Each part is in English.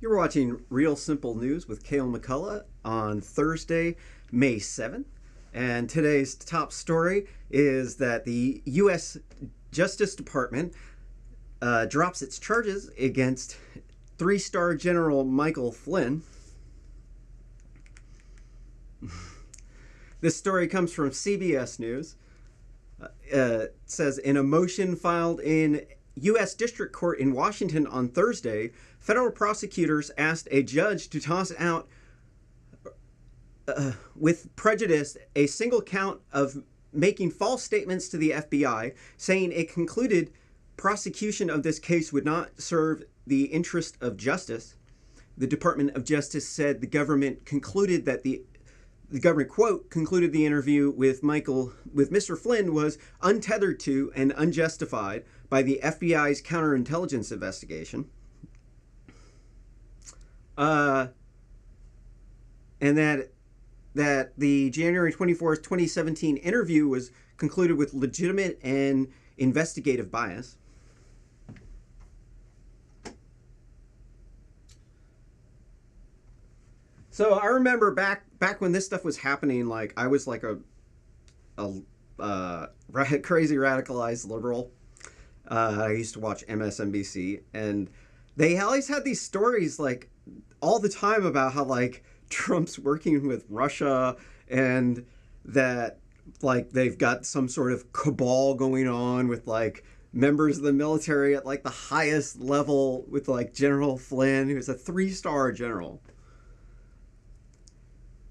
You're watching Real Simple News with Cale McCullough on Thursday, May 7th. And today's top story is that the U.S. Justice Department drops its charges against three-star General Michael Flynn. This story comes from CBS News. It says, in a motion filed in U.S. District Court in Washington on Thursday, federal prosecutors asked a judge to toss out with prejudice a single count of making false statements to the FBI, saying it concluded prosecution of this case would not serve the interest of justice. The Department of Justice said the government concluded that the government, quote, concluded the interview with Mr. Flynn was untethered to and unjustified by the FBI's counterintelligence investigation. And that the January 24th, 2017 interview was concluded with legitimate and investigative bias. So I remember back when this stuff was happening, like I was like a crazy radicalized liberal. I used to watch MSNBC, and they always had these stories like all the time about how like Trump's working with Russia and that like they've got some sort of cabal going on with like members of the military at like the highest level with like General Flynn, who's a 3-star general.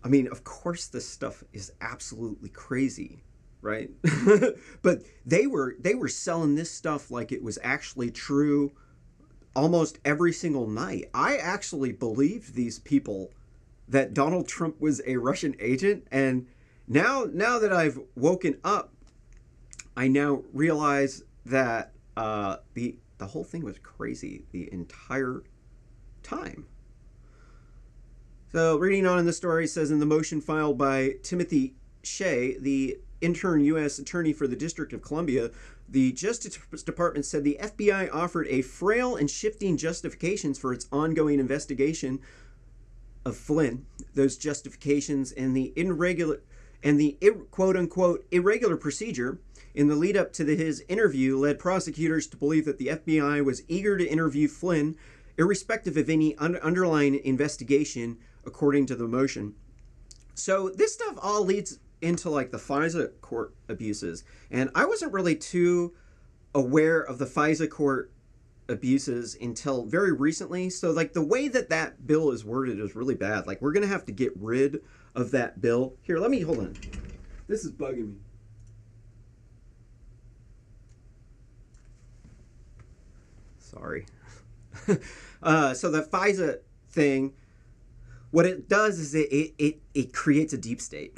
I mean, of course this stuff is absolutely crazy, right? But they were selling this stuff like it was actually true almost every single night. I actually believed these people that Donald Trump was a Russian agent, and now that I've woken up, I now realize that the whole thing was crazy the entire time. So reading on in the story, says in the motion filed by Timothy Shea, the intern U.S. attorney for the District of Columbia, the Justice Department said the FBI offered a frail and shifting justifications for its ongoing investigation of Flynn. Those justifications and the quote-unquote irregular procedure in the lead up to his interview led prosecutors to believe that the FBI was eager to interview Flynn irrespective of any underlying investigation, according to the motion. So this stuff all leads into like the FISA court abuses. And I wasn't really too aware of the FISA court abuses until very recently. So like the way that bill is worded is really bad. Like we're going to have to get rid of that bill. Here, hold on. This is bugging me. Sorry. So the FISA thing, what it does is it creates a deep state.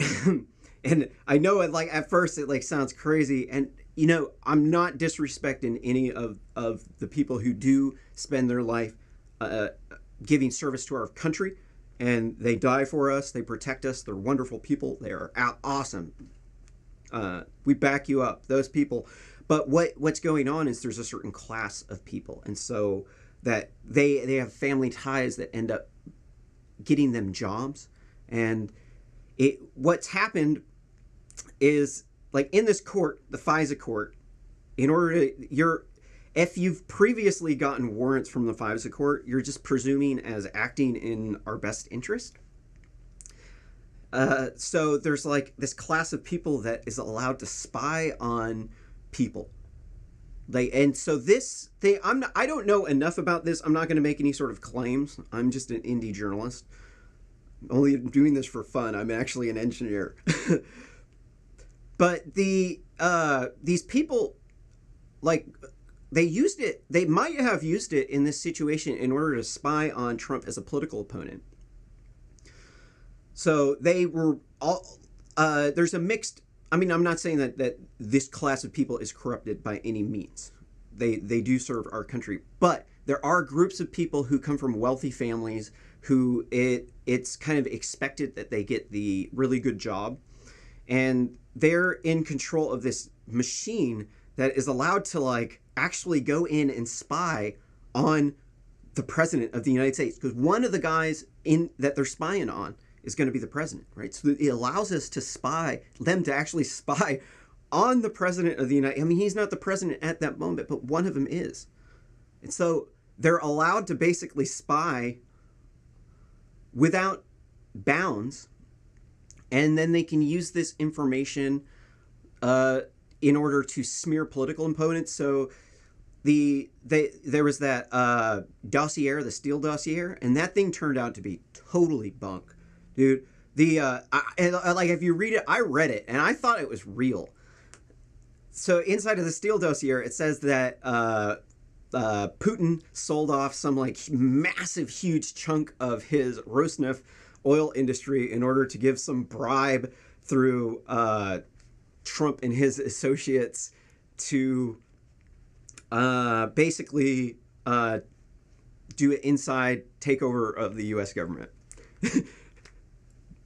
And I know it like at first it like sounds crazy, and you know, I'm not disrespecting any of the people who do spend their life giving service to our country, and they die for us, they protect us, they're wonderful people, they are awesome. We back you up, those people. But what's going on is there's a certain class of people, and so that they have family ties that end up getting them jobs. And what's happened is like in this court, the FISA court, in order to if you've previously gotten warrants from the FISA court, you're just presuming as acting in our best interest. So there's like this class of people that is allowed to spy on people. And so this thing, I don't know enough about this. I'm not going to make any sort of claims. I'm just an indie journalist. I'm only doing this for fun. I'm actually an engineer. But these people, like, they might have used it in this situation in order to spy on Trump as a political opponent. So they were all, there's a mixed, I mean, I'm not saying that this class of people is corrupted by any means. They do serve our country. But there are groups of people who come from wealthy families who it's kind of expected that they get the really good job. And they're in control of this machine that is allowed to like actually go in and spy on the president of the United States, because one of the guys in that they're spying on is going to be the president, right? So it allows us to spy, them to actually spy on the president of the United. I mean, he's not the president at that moment, but one of them is. And so they're allowed to basically spy without bounds, and then they can use this information in order to smear political opponents. So there was that dossier, the Steele dossier, and that thing turned out to be totally bunk, dude. Like if you read it, I read it and I thought it was real. So inside of the Steele dossier, it says that Putin sold off some like massive, huge chunk of his Rosneft oil industry in order to give some bribe through Trump and his associates to basically do an inside takeover of the U.S. government.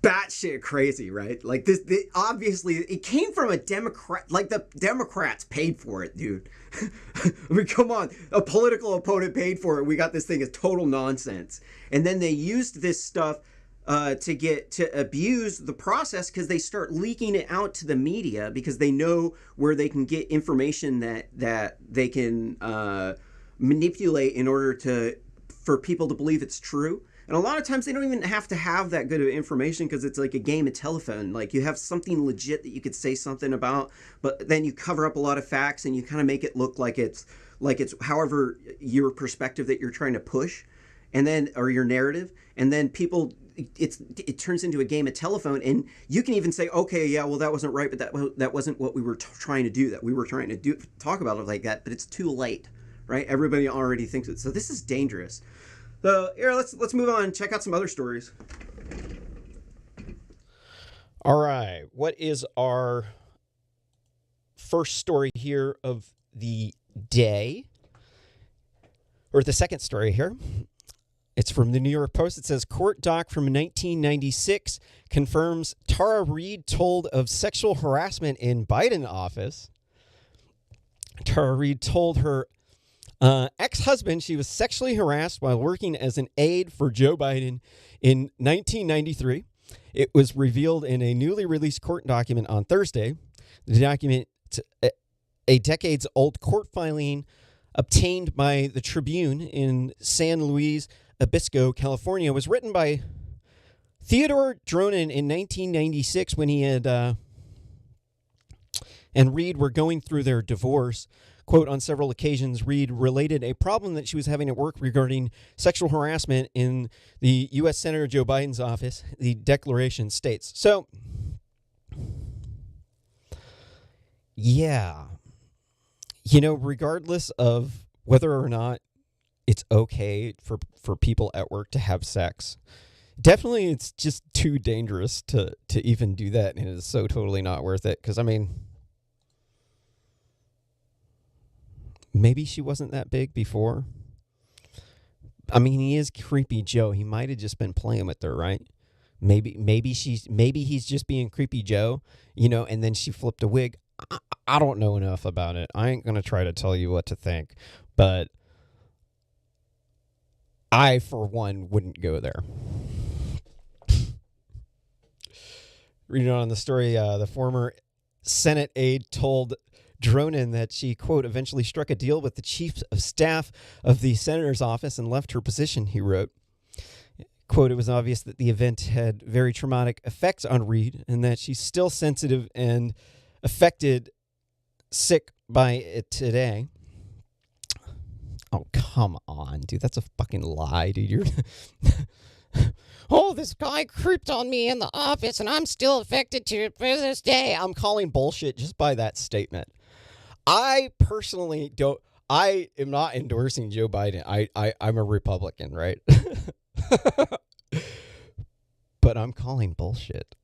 Batshit crazy, right? Like this obviously it came from a Democrat. Like the Democrats paid for it, dude. I mean, come on, a political opponent paid for it. We got this thing as total nonsense, and then they used this stuff to abuse the process because they start leaking it out to the media because they know where they can get information that they can manipulate in order for people to believe it's true. And a lot of times they don't even have to have that good of information because it's like a game of telephone. Like you have something legit that you could say something about, but then you cover up a lot of facts and you kind of make it look like it's however your perspective that you're trying to push, and then or your narrative, and then people it turns into a game of telephone, and you can even say, okay, yeah, well that wasn't right, but that wasn't what we were trying to do. That we were trying to talk about it like that, but it's too late, right? Everybody already thinks it. So this is dangerous. So here, let's move on and check out some other stories. All right. What is our first story here of the day? Or the second story here. It's from the New York Post. It says, court doc from 1996 confirms Tara Reid told of sexual harassment in Biden office. Tara Reid told her ex-husband she was sexually harassed while working as an aide for Joe Biden in 1993. It was revealed in a newly released court document on Thursday. The document, a decades-old court filing obtained by the Tribune in San Luis Obispo, California, was written by Theodore Dronin in 1996 when he had and Reid were going through their divorce. Quote, on several occasions, Reid related a problem that she was having at work regarding sexual harassment in the U.S. Senator Joe Biden's office, the declaration states. So, yeah, regardless of whether or not it's okay for people at work to have sex, definitely it's just too dangerous to even do that, and it is so totally not worth it. Because, I mean, maybe she wasn't that big before. I mean, he is Creepy Joe. He might have just been playing with her, right? Maybe he's just being Creepy Joe, and then she flipped a wig. I don't know enough about it. I ain't going to try to tell you what to think, but I, for one, wouldn't go there. Reading on the story, the former Senate aide told Dronin that she, quote, eventually struck a deal with the chief of staff of the senator's office and left her position, he wrote. Quote, it was obvious that the event had very traumatic effects on Reid and that she's still sensitive and affected, sick by it today. Oh, come on, dude. That's a fucking lie, dude. You're... Oh, this guy creeped on me in the office and I'm still affected to this day. I'm calling bullshit just by that statement. I personally don't. I am not endorsing Joe Biden. I'm a Republican, right? But I'm calling bullshit.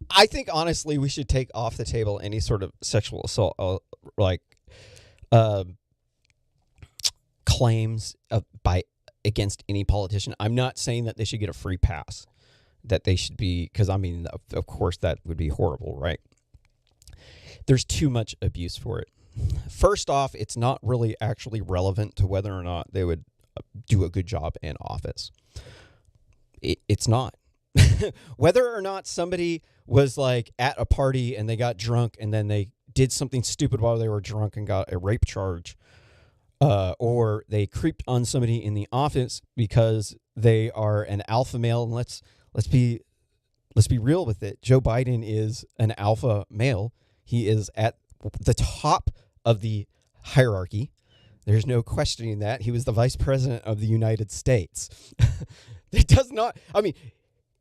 I think honestly we should take off the table any sort of sexual assault, claims against any politician. I'm not saying that they should get a free pass. That they should be, because I mean, of course, that would be horrible, right? There's too much abuse for it. First off, it's not really actually relevant to whether or not they would do a good job in office. It's not. Whether or not somebody was like at a party and they got drunk and then they did something stupid while they were drunk and got a rape charge, or they creeped on somebody in the office because they are an alpha male. And let's be real with it. Joe Biden is an alpha male. He is at the top of the hierarchy. There's no questioning that. He was the vice president of the United States. It does not, I mean,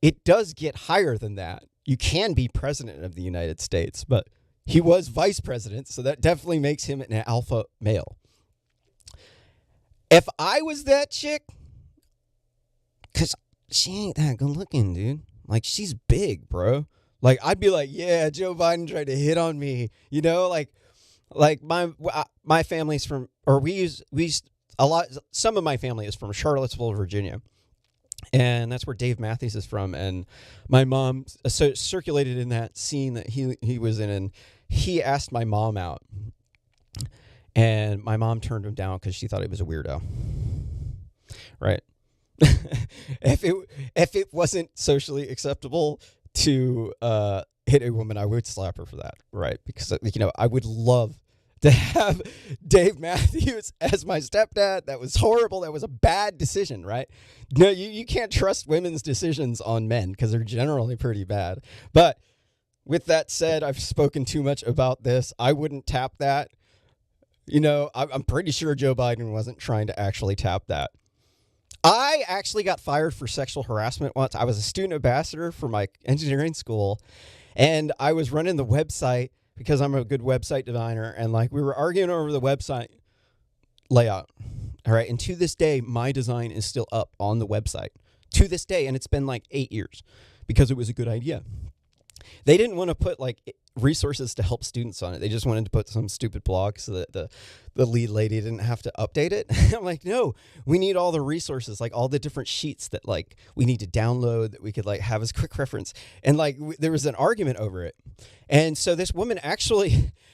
it does get higher than that. You can be president of the United States, but he was vice president, so that definitely makes him an alpha male. If I was that chick, because she ain't that good looking, dude. Like, she's big, bro. Like, I'd be like, yeah, Joe Biden tried to hit on me. You know, like my family's from, or we used a lot, some of my family is from Charlottesville, Virginia. And that's where Dave Matthews is from. And my mom circulated in that scene that he was in, and he asked my mom out. And my mom turned him down because she thought he was a weirdo. Right? If it wasn't socially acceptable to hit a woman, I would slap her for that. Right? Because, I would love to have Dave Matthews as my stepdad. That was horrible. That was a bad decision, right? No, you can't trust women's decisions on men because they're generally pretty bad. But with that said, I've spoken too much about this. I wouldn't tap that. I'm pretty sure Joe Biden wasn't trying to actually tap that. I actually got fired for sexual harassment once. I was a student ambassador for my engineering school, and I was running the website because I'm a good website designer, and we were arguing over the website layout. All right. And to this day, my design is still up on the website to this day. And it's been 8 years because it was a good idea. They didn't want to put resources to help students on it. They just wanted to put some stupid blog so that the lead lady didn't have to update it. I'm like, no, we need all the resources, all the different sheets that we need to download that we could have as quick reference. And there was an argument over it. And so this woman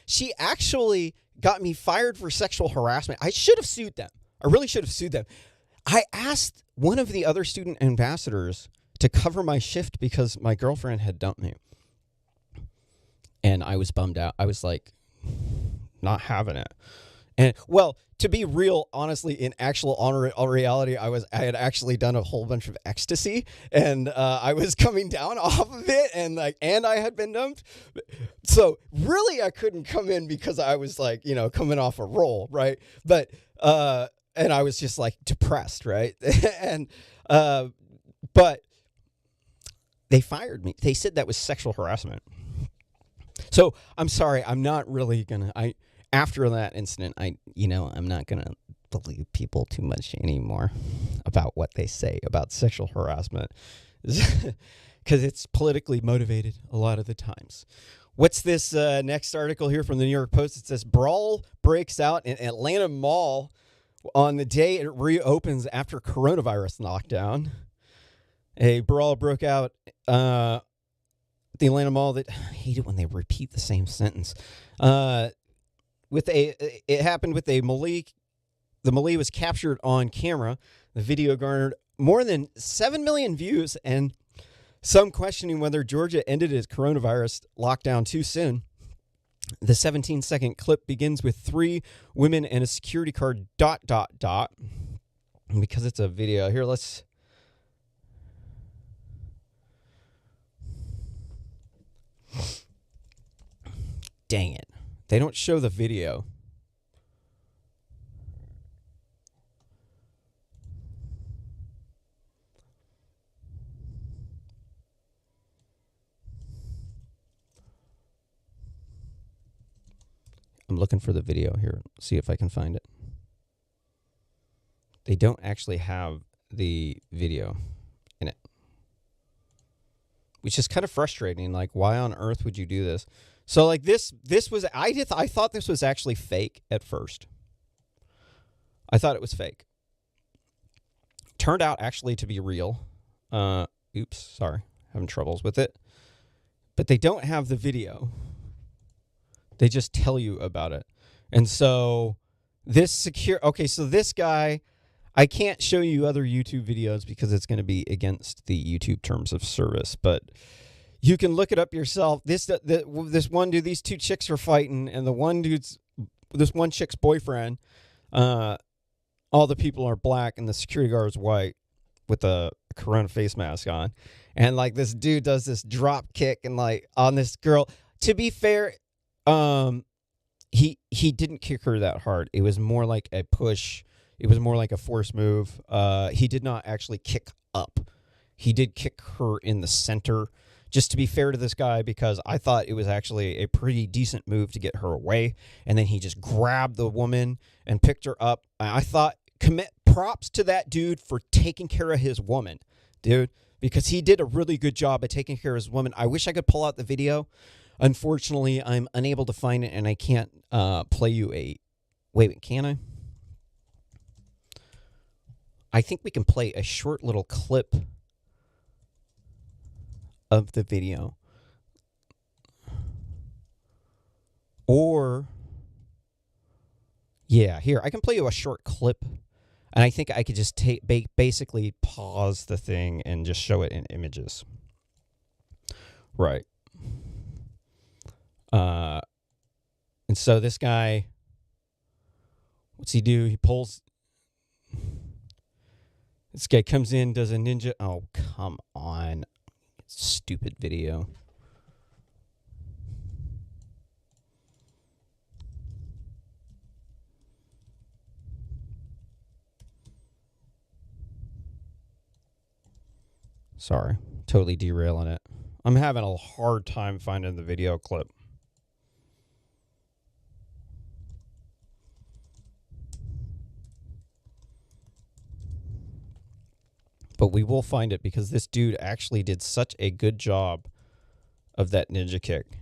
she actually got me fired for sexual harassment. I should have sued them. I really should have sued them. I asked one of the other student ambassadors to cover my shift because my girlfriend had dumped me. And I was bummed out. I was not having it. And to be real, honestly, in actual reality, I had actually done a whole bunch of ecstasy, and I was coming down off of it, and I had been dumped. So really, I couldn't come in because I was coming off a roll, right? But and I was just depressed, right? And but they fired me. They said that was sexual harassment. So I'm sorry. I'm not really gonna. After that incident, I'm not gonna believe people too much anymore about what they say about sexual harassment, because it's politically motivated a lot of the times. What's this next article here from the New York Post? It says brawl breaks out in Atlanta Mall on the day it reopens after coronavirus lockdown. A brawl broke out at the Atlanta Mall. I hate it when they repeat the same sentence. It happened with a melee. The melee was captured on camera. The video garnered more than 7 million views, and some questioning whether Georgia ended its coronavirus lockdown too soon. The 17-second clip begins with 3 women and a security guard ... And because it's a video here, let's. Dang it. They don't show the video. I'm looking for the video here. See if I can find it. They don't actually have the video in it, which is kind of frustrating. Why on earth would you do this? So this was, I thought this was actually fake at first. I thought it was fake. Turned out actually to be real. Oops, sorry. Having troubles with it. But they don't have the video. They just tell you about it. And so so this guy, I can't show you other YouTube videos because it's going to be against the YouTube terms of service, but you can look it up yourself. This one dude, these two chicks are fighting, and this one chick's boyfriend, all the people are black and the security guard is white with a Corona face mask on. And like this dude does this drop kick and like on this girl. To be fair, he didn't kick her that hard. It was more like a push. It was more like a force move. He did not actually kick up. He did kick her in the center. Just to be fair to this guy, because I thought it was actually a pretty decent move to get her away. And then he just grabbed the woman and picked her up. I thought, commit props to that dude for taking care of his woman, dude, because he did a really good job at taking care of his woman. I wish I could pull out the video. Unfortunately, I'm unable to find it, and I can't play you a... Wait, can I? I think we can play a short little clip of the video. Or, yeah, here, I can play you a short clip, and I think I could just basically pause the thing and just show it in images. Right. And so this guy, what's he do? He pulls... This guy comes in, does a ninja... Oh, come on. Stupid video. Sorry, totally derailing it. I'm having a hard time finding the video clip. But we will find it because this dude actually did such a good job of that ninja kick.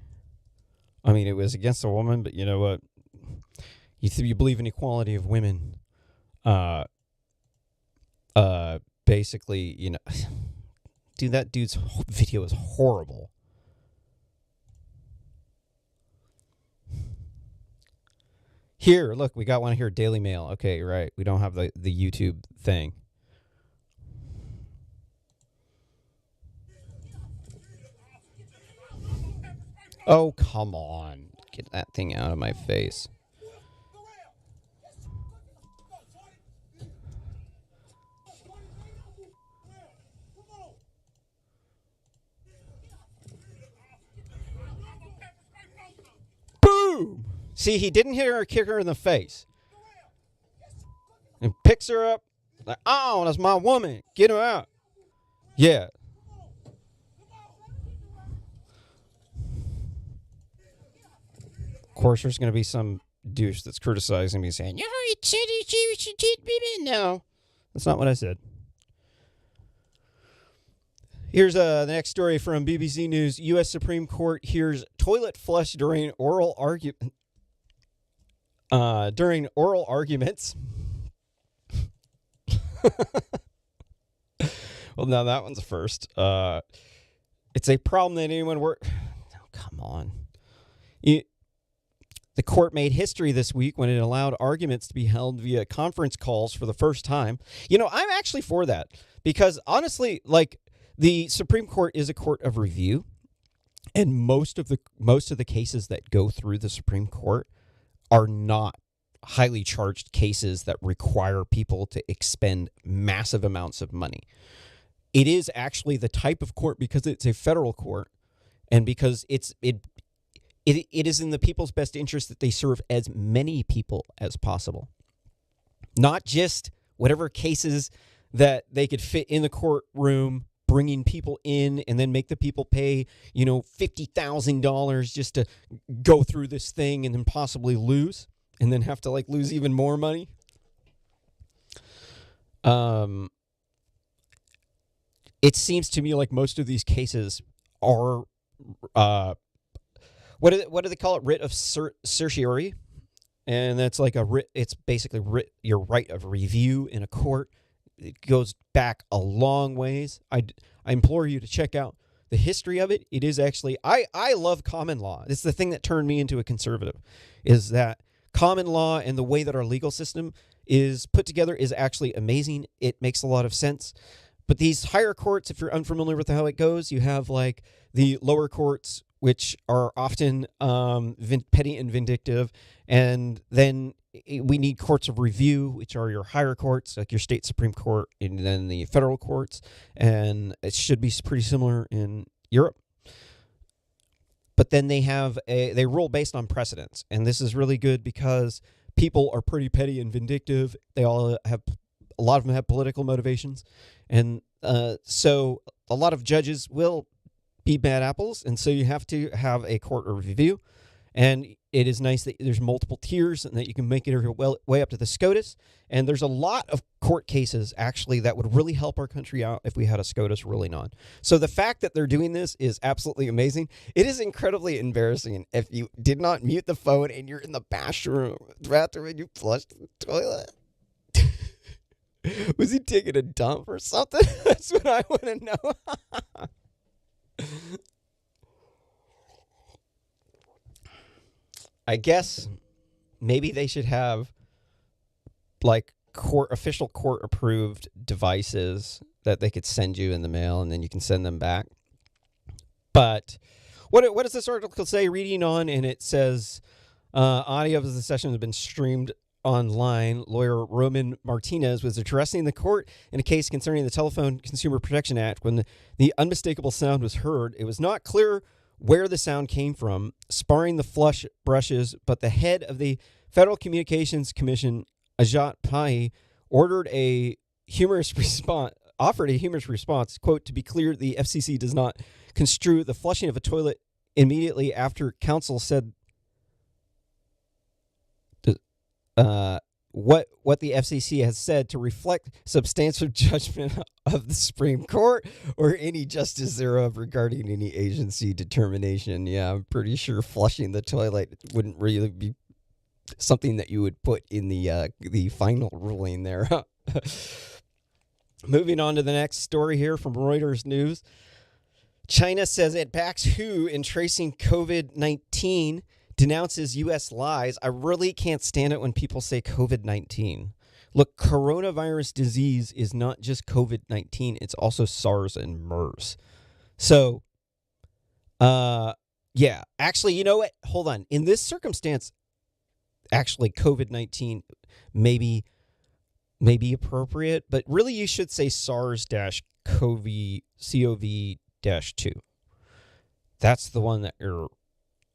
I mean, it was against a woman, but you know what? You believe in equality of women. Basically, you know, dude, that dude's video is horrible. Here, look, we got one here, Daily Mail. Okay, right. We don't have the YouTube thing. Oh, come on. Get that thing out of my face. Boom! See, he didn't hit her or kick her in the face. And picks her up. Like, oh, that's my woman. Get her out. Yeah. Of course, there's going to be some douche that's criticizing me saying, you said you should cheat me. No, that's not what I said. Here's the next story from BBC News. U.S. Supreme Court hears toilet flush during oral arguments. Well, now that one's a first. It's a problem that anyone Oh, come on. The court made history this week when it allowed arguments to be held via conference calls for the first time. You know, I'm actually for that because honestly, like, the Supreme Court is a court of review, and most of the cases that go through the Supreme Court are not highly charged cases that require people to expend massive amounts of money. It is actually the type of court because it's a federal court, and because it is in the people's best interest that they serve as many people as possible. Not just whatever cases that they could fit in the courtroom, bringing people in and then make the people pay, $50,000 just to go through this thing and then possibly lose and then have to lose even more money. It seems to me like most of these cases are, what do they call it? Writ of certiorari. And that's like a writ. It's basically your right of review in a court. It goes back a long ways. I implore you to check out the history of it. It is actually, I love common law. It's the thing that turned me into a conservative, is that common law and the way that our legal system is put together is actually amazing. It makes a lot of sense. But these higher courts, if you're unfamiliar with how it goes, you have like the lower courts, which are often petty and vindictive. And then we need courts of review, which are your higher courts, like your state Supreme Court, and then the federal courts. And it should be pretty similar in Europe. But then they rule based on precedents. And this is really good because people are pretty petty and vindictive. A lot of them have political motivations. And so a lot of judges will be bad apples. And so you have to have a court of review. And it is nice that there's multiple tiers and that you can make it your way up to the SCOTUS. And there's a lot of court cases, actually, that would really help our country out if we had a SCOTUS ruling on. So the fact that they're doing this is absolutely amazing. It is incredibly embarrassing if you did not mute the phone and you're in the bathroom and you flushed the toilet. Was he taking a dump or something? That's what I want to know. I guess maybe they should have like official court approved devices that they could send you in the mail and then you can send them back. But what does this article say? Reading on, and it says audio of the session has been streamed online. Lawyer Roman Martinez was addressing the court in a case concerning the Telephone Consumer Protection Act when the unmistakable sound was heard. It was not clear where the sound came from, sparring the flush brushes, but the head of the Federal Communications Commission, Ajat Pai, offered a humorous response, quote, "To be clear, the FCC does not construe the flushing of a toilet immediately after counsel said what the FCC has said to reflect substantial judgment of the Supreme Court or any justice thereof regarding any agency determination." Yeah, I'm pretty sure flushing the toilet wouldn't really be something that you would put in the final ruling there. Moving on to the next story here from Reuters News. China says it backs WHO in tracing COVID-19, denounces U.S. lies. I really can't stand it when people say COVID-19. Look, coronavirus disease is not just COVID-19. It's also SARS and MERS. So, yeah. Actually, you know what? Hold on. In this circumstance, actually, COVID-19 may be appropriate, but really you should say SARS-CoV-2. That's the one that you're...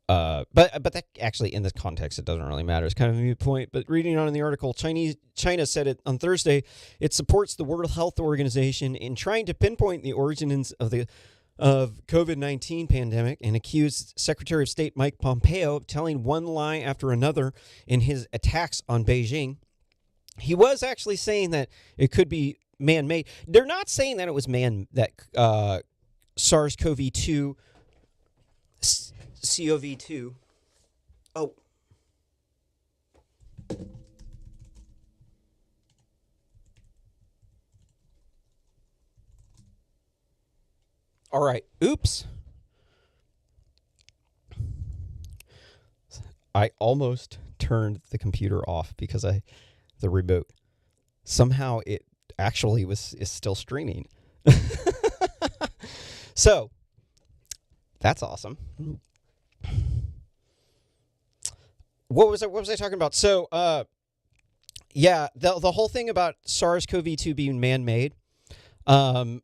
But that actually, in this context, it doesn't really matter. It's kind of a moot point. But reading on in the article, China said it on Thursday. It supports the World Health Organization in trying to pinpoint the origins of COVID-19 pandemic and accused Secretary of State Mike Pompeo of telling one lie after another in his attacks on Beijing. He was actually saying that it could be man-made. They're not saying that it was SARS-CoV-2. CoV-2. Oh. All right. Oops. I almost turned the computer off because the remote. Somehow it actually is still streaming. So, that's awesome. What was I talking about? So, yeah, the whole thing about SARS-CoV-2 being man-made, I'm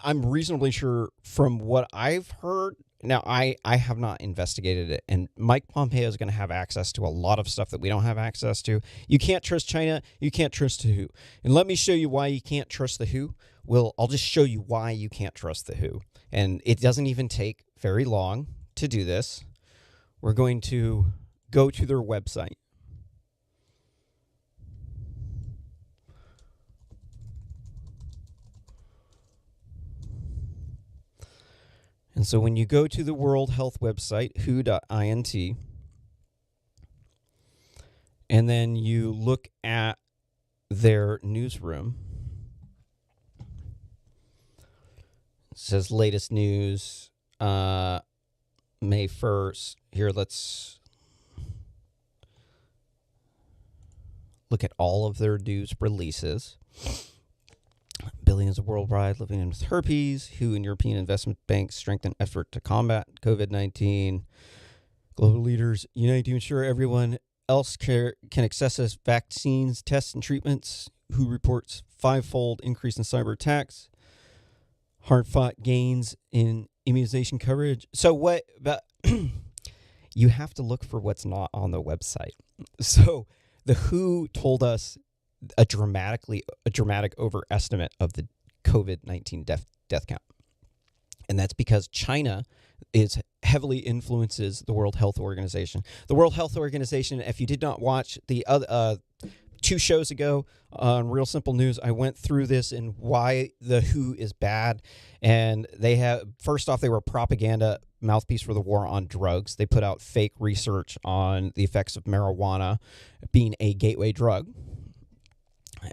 reasonably sure from what I've heard. Now, I have not investigated it, and Mike Pompeo is going to have access to a lot of stuff that we don't have access to. You can't trust China. You can't trust the WHO. And let me show you why you can't trust the WHO. Well, I'll just show you why you can't trust the WHO. And it doesn't even take very long to do this. We're going to go to their website. And so when you go to the World Health website, who.int, and then you look at their newsroom, it says latest news, May 1st. Here, let's... look at all of their news releases. Billions of worldwide living with herpes. WHO and European investment banks strengthen effort to combat COVID-19. Global leaders unite to ensure everyone else can access vaccines, tests, and treatments. WHO reports 5-fold increase in cyber attacks. Hard-fought gains in immunization coverage. So what about you have to look for what's not on the website. So the WHO told us a dramatic overestimate of the COVID-19 death count. And that's because China heavily influences the World Health Organization. The World Health Organization, if you did not watch the other 2 shows ago on Real Simple News, I went through this and why the WHO is bad. And first off, they were a propaganda mouthpiece for the war on drugs. They put out fake research on the effects of marijuana being a gateway drug.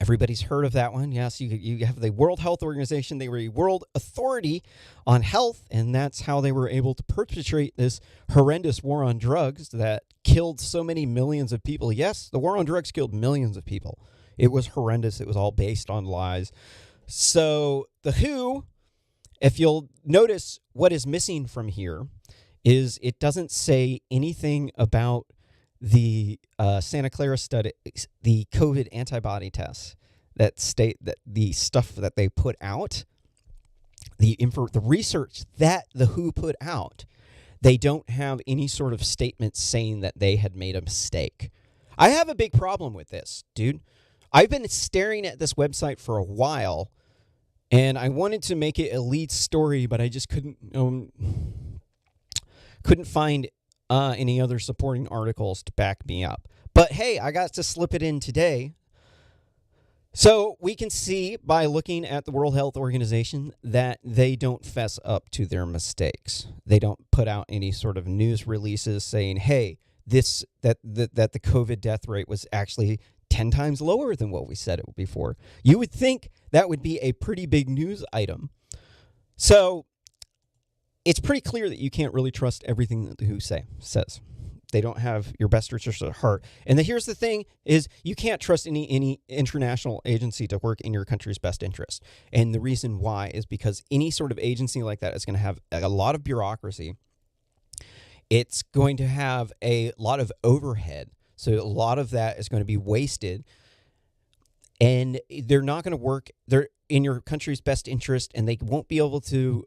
Everybody's heard of that one. Yes, you have the World Health Organization. They were a world authority on health, and that's how they were able to perpetrate this horrendous war on drugs that killed so many millions of people. Yes, the war on drugs killed millions of people. It was horrendous. It was all based on lies. So the WHO, if you'll notice what is missing from here, is it doesn't say anything about the Santa Clara study, the COVID antibody tests that state that the stuff that they put out, the research that the WHO put out, they don't have any sort of statement saying that they had made a mistake. I have a big problem with this, dude. I've been staring at this website for a while, and I wanted to make it a lead story, but I just couldn't find any other supporting articles to back me up. But hey, I got to slip it in today. So we can see by looking at the World Health Organization that they don't fess up to their mistakes. They don't put out any sort of news releases saying, hey, that the COVID death rate was actually 10 times lower than what we said it would be before. You would think that would be a pretty big news item. So it's pretty clear that you can't really trust everything that the WHO says. They don't have your best interests at heart. And here's the thing is you can't trust any international agency to work in your country's best interest. And the reason why is because any sort of agency like that is going to have a lot of bureaucracy. It's going to have a lot of overhead. So a lot of that is going to be wasted. And they're not going to work. They're in your country's best interest, and they won't be able to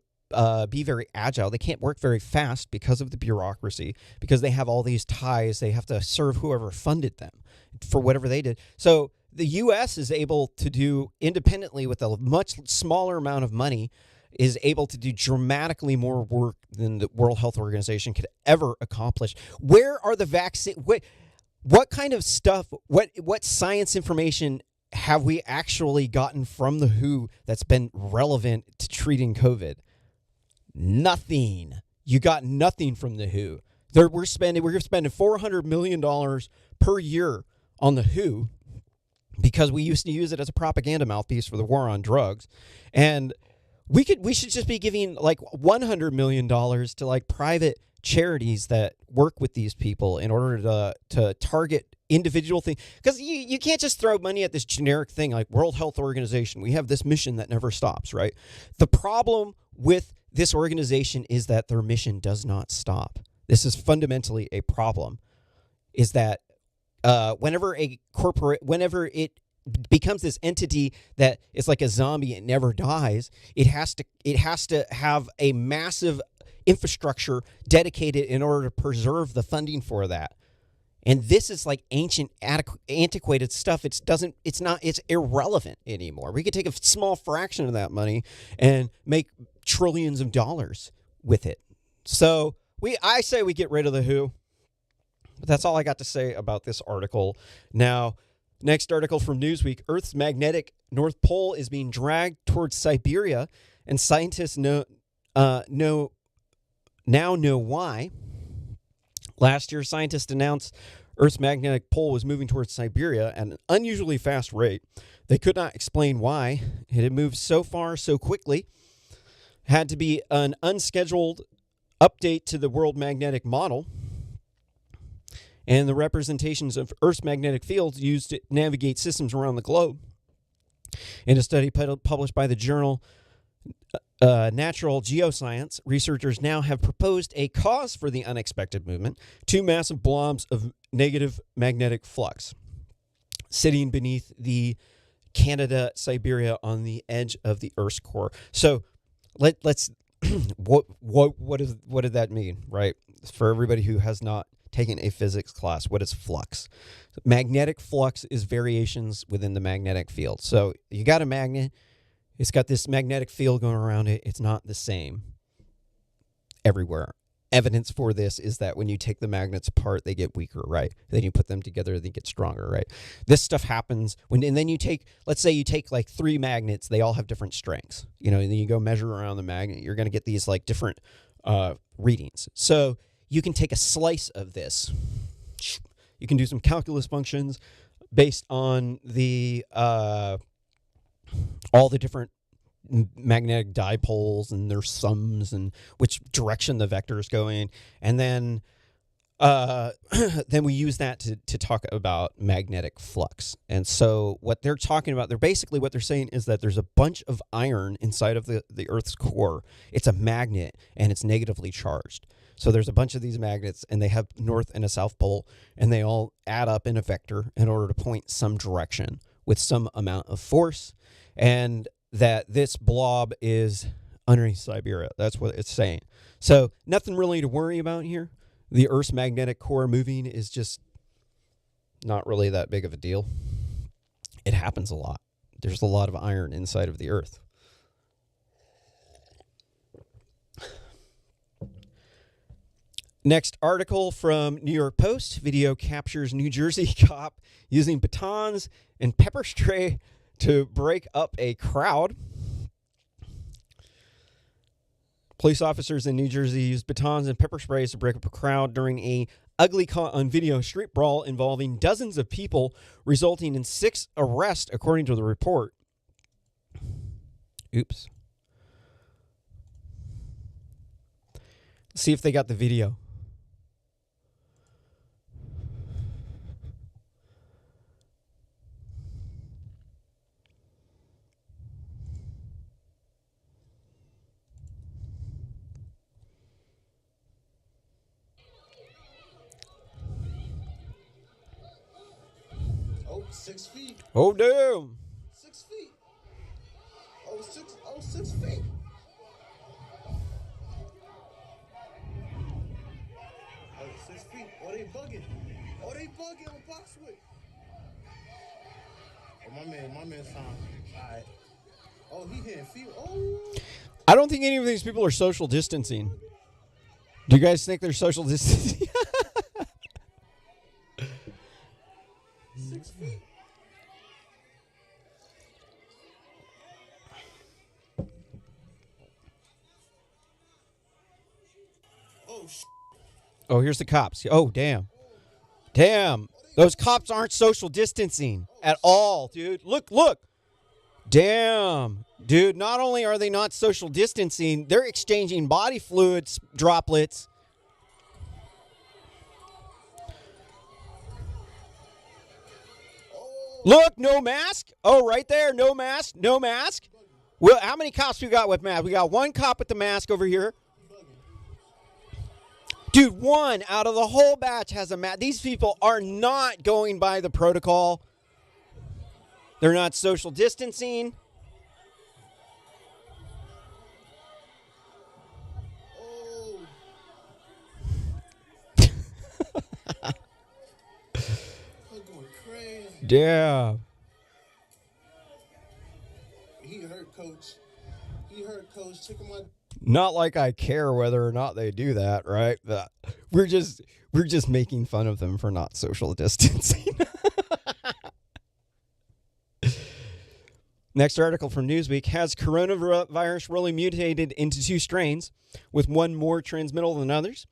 be very agile. They can't work very fast because of the bureaucracy, because they have all these ties. They have to serve whoever funded them for whatever they did. So the U.S. is able to do independently with a much smaller amount of money, is able to do dramatically more work than the World Health Organization could ever accomplish. Where are the vaccine? What kind of stuff? What science information have we actually gotten from the WHO that's been relevant to treating COVID? Nothing. You got nothing from the WHO. We're spending $400 million per year on the WHO because we used to use it as a propaganda mouthpiece for the war on drugs. And we should just be giving like $100 million to like private charities that work with these people in order to target individual things. Because you can't just throw money at this generic thing like World Health Organization. We have this mission that never stops, right? The problem with this organization is that their mission does not stop. This is fundamentally a problem, is that whenever it becomes this entity that is like a zombie, it never dies, it has to have a massive infrastructure dedicated in order to preserve the funding for that. And this is like ancient, antiquated stuff. It's irrelevant anymore. We could take a small fraction of that money and make trillions of dollars with it. So I say we get rid of the WHO. But that's all I got to say about this article. Now, next article from Newsweek: Earth's magnetic North Pole is being dragged towards Siberia, and scientists now know why. Last year, scientists announced Earth's magnetic pole was moving towards Siberia at an unusually fast rate. They could not explain why. It had moved so far so quickly. Had to be an unscheduled update to the world magnetic model. and the representations of Earth's magnetic fields used to navigate systems around the globe. In a study published by the journal Natural Geoscience, researchers now have proposed a cause for the unexpected movement: two massive blobs of negative magnetic flux sitting beneath the Canada, Siberia, on the edge of the Earth's core. So let's what did that mean, right? For everybody who has not taken a physics class, what is flux? Magnetic flux is variations within the magnetic field. So you got a magnet, it's got this magnetic field going around it. It's not the same everywhere. Evidence for this is that when you take the magnets apart, they get weaker, right? Then you put them together, they get stronger, right? This stuff happens when, and then you take, let's say you take like 3 magnets, they all have different strengths, and then you go measure around the magnet, you're going to get these like different readings. So you can take a slice of this. You can do some calculus functions based on the all the different magnetic dipoles and their sums and which direction the vectors go in, and then we use that to talk about magnetic flux. And so what they're talking about, what they're saying is that there's a bunch of iron inside of the Earth's core. It's a magnet and it's negatively charged. So there's a bunch of these magnets and they have north and a south pole, and they all add up in a vector in order to point some direction with some amount of force, and that this blob is underneath Siberia. That's what it's saying. So nothing really to worry about here. The Earth's magnetic core moving is just not really that big of a deal. It happens a lot. There's a lot of iron inside of the Earth. Next article from New York Post. Video captures New Jersey cop using batons and pepper spray to break up a crowd. Police officers in New Jersey used batons and pepper sprays to break up a crowd during a ugly caught on video street brawl involving dozens of people, resulting in 6 arrests, according to the report. Oops. Let's see if they got the video. Oh, 6 feet. Oh, damn. 6 feet. Oh, 6 feet. Oh, 6 feet. Oh, they bugging. Oh, they bugging on Boxwood. Oh, my man sound. All right. Oh, he hitting field. Oh. I don't think any of these people are social distancing. Do you guys think they're social distancing? 6 feet. Oh, Oh, here's the cops. Oh, damn. Damn. Those cops aren't social distancing at all, dude. Look. Damn. Dude, not only are they not social distancing, they're exchanging body fluids droplets. Look, no mask. Oh, right there, no mask. Well, how many cops we got with masks? We got 1 cop with the mask over here. Dude, 1 out of the whole batch has a mask. These people are not going by the protocol. They're not social distancing. oh. They're going crazy. Yeah. He hurt, coach. Check him out. Not like I care whether or not they do that, right? But we're just making fun of them for not social distancing. Next article from Newsweek: has coronavirus really mutated into 2 strains, with one more transmittable than others?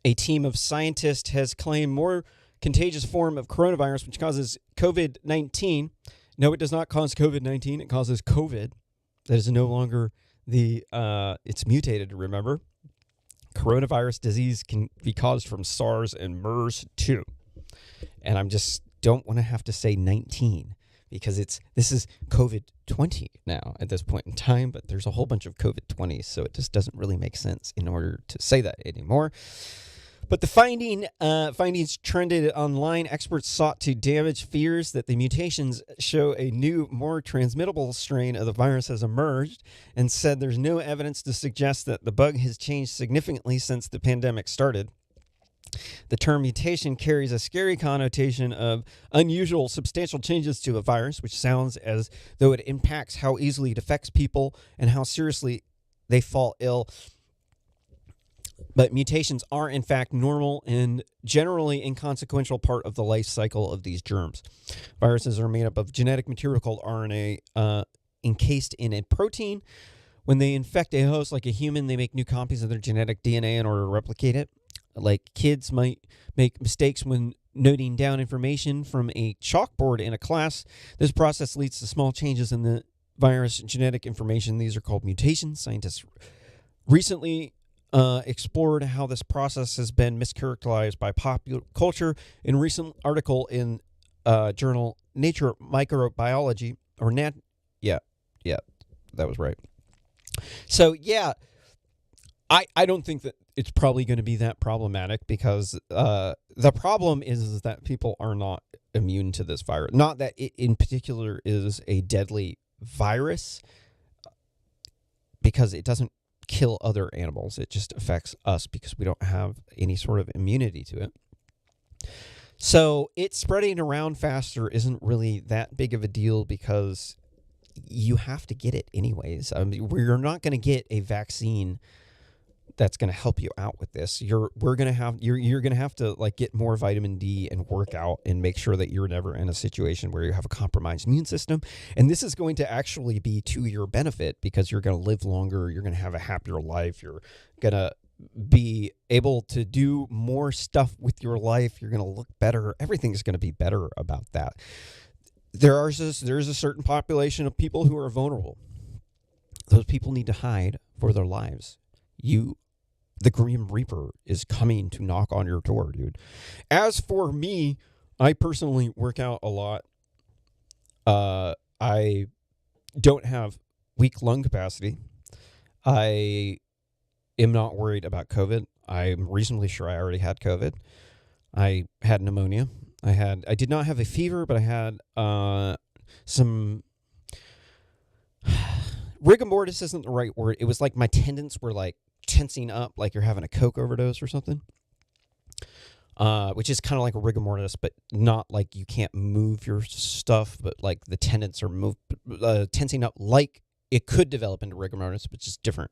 A team of scientists has claimed more contagious form of coronavirus, which causes COVID-19. No, it does not cause COVID-19. It causes COVID. That is no longer it's mutated, remember? coronavirus disease can be caused from SARS and MERS too. And I'm just don't want to have to say 19 because this is COVID-20 now at this point in time, but there's a whole bunch of COVID-20s, so it just doesn't really make sense in order to say that anymore. But the findings trended online. Experts sought to damage fears that the mutations show a new, more transmittable strain of the virus has emerged, and said there's no evidence to suggest that the bug has changed significantly since the pandemic started. The term mutation carries a scary connotation of unusual, substantial changes to a virus, which sounds as though it impacts how easily it affects people and how seriously they fall ill. But mutations are, in fact, normal and generally inconsequential part of the life cycle of these germs. Viruses are made up of genetic material called RNA encased in a protein. When they infect a host like a human, they make new copies of their genetic DNA in order to replicate it. Like kids might make mistakes when noting down information from a chalkboard in a class. This process leads to small changes in the virus genetic information. These are called mutations. Scientists recently explored how this process has been mischaracterized by popular culture in a recent article in journal Nature Microbiology, or yeah, that was right. So yeah, I don't think that it's probably going to be that problematic, because the problem is that people are not immune to this virus. Not that it in particular is a deadly virus, because it doesn't kill other animals. It just affects us because we don't have any sort of immunity to it. So it spreading around faster isn't really that big of a deal, because you have to get it anyways. I mean, we're not going to get a vaccine that's going to help you out with this. You're going to have to like get more vitamin D and work out and make sure that you're never in a situation where you have a compromised immune system. And this is going to actually be to your benefit, because you're going to live longer. You're going to have a happier life. You're going to be able to do more stuff with your life. You're going to look better. Everything's going to be better about that. There's a certain population of people who are vulnerable. Those people need to hide for their lives. The Grim Reaper is coming to knock on your door, dude. As for me, I personally work out a lot. I don't have weak lung capacity. I am not worried about COVID. I'm reasonably sure I already had COVID. I had pneumonia. I did not have a fever, but I had some rigor mortis isn't the right word. It was like my tendons were like tensing up, like you're having a coke overdose or something, which is kind of like a rigor mortis, but not like you can't move your stuff, but like the tendons are tensing up, like it could develop into rigor mortis, which is different.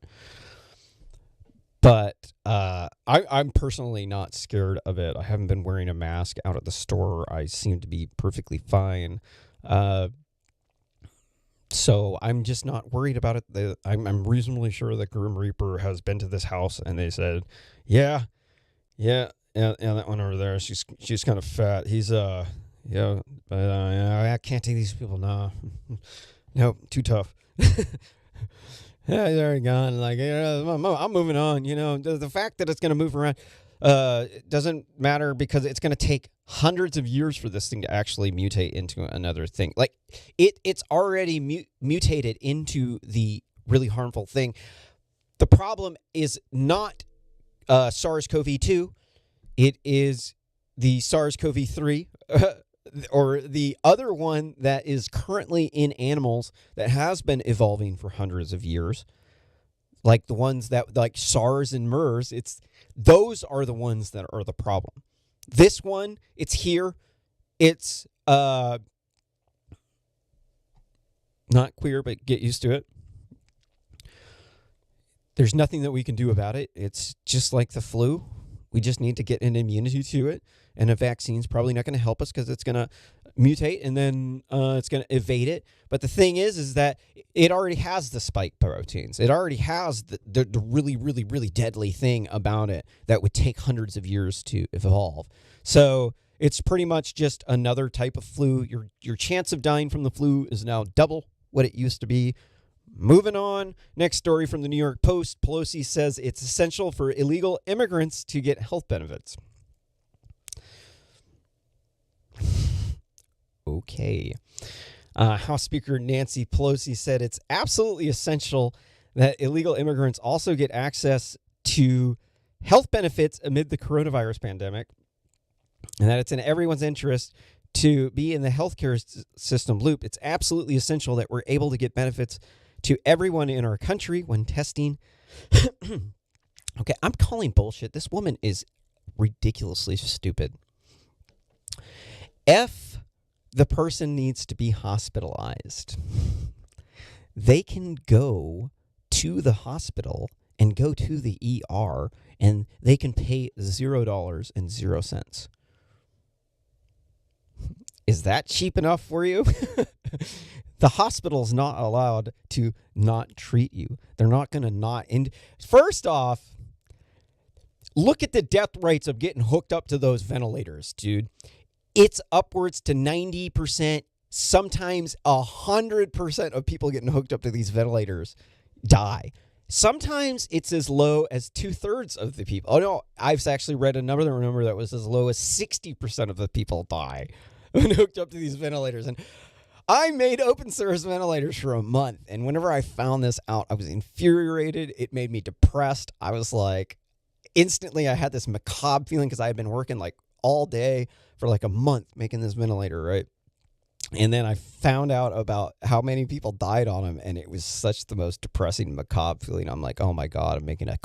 But I'm personally not scared of it. I haven't been wearing a mask out at the store. I seem to be perfectly fine. So I'm just not worried about it. I'm reasonably sure that Grim Reaper has been to this house, and they said, yeah, that one over there, she's kind of fat. He's but I can't take these people. No, too tough. Yeah, he's already gone. Like, I'm moving on. The fact that it's going to move around doesn't matter, because it's going to take hundreds of years for this thing to actually mutate into another thing. Like it's already mutated into the really harmful thing. The problem is not SARS-CoV-2. It is the SARS-CoV-3 or the other one that is currently in animals that has been evolving for hundreds of years. Like the ones that, like SARS and MERS, those are the ones that are the problem. This one, it's here. It's not queer, but get used to it. There's nothing that we can do about it. It's just like the flu. We just need to get an immunity to it. And a vaccine's probably not going to help us, because it's going to mutate and then it's going to evade it. But the thing is that it already has the spike proteins. It already has the really, really, really deadly thing about it that would take hundreds of years to evolve. So it's pretty much just another type of flu. Your chance of dying from the flu is now double what it used to be. Moving on. Next story from the New York Post. Pelosi says it's essential for illegal immigrants to get health benefits. Okay. House Speaker Nancy Pelosi said it's absolutely essential that illegal immigrants also get access to health benefits amid the coronavirus pandemic, and that it's in everyone's interest to be in the healthcare system loop. It's absolutely essential that we're able to get benefits to everyone in our country when testing. Okay, I'm calling bullshit. This woman is ridiculously stupid. If the person needs to be hospitalized, they can go to the hospital and go to the ER, and they can pay $0. Is that cheap enough for you? The hospital's not allowed to not treat you. They're not going to not. First off, look at the death rates of getting hooked up to those ventilators, dude. It's upwards to 90%, sometimes 100% of people getting hooked up to these ventilators die. Sometimes it's as low as 2/3 of the people. Oh, no, I've actually read another number that was as low as 60% of the people die when hooked up to these ventilators. And I made open source ventilators for a month, and whenever I found this out, I was infuriated. It made me depressed. I was like, instantly I had this macabre feeling because I had been working like all day for like a month making this ventilator, right? And then I found out about how many people died on them, and it was such the most depressing, macabre feeling. I'm like, oh my God, I'm making a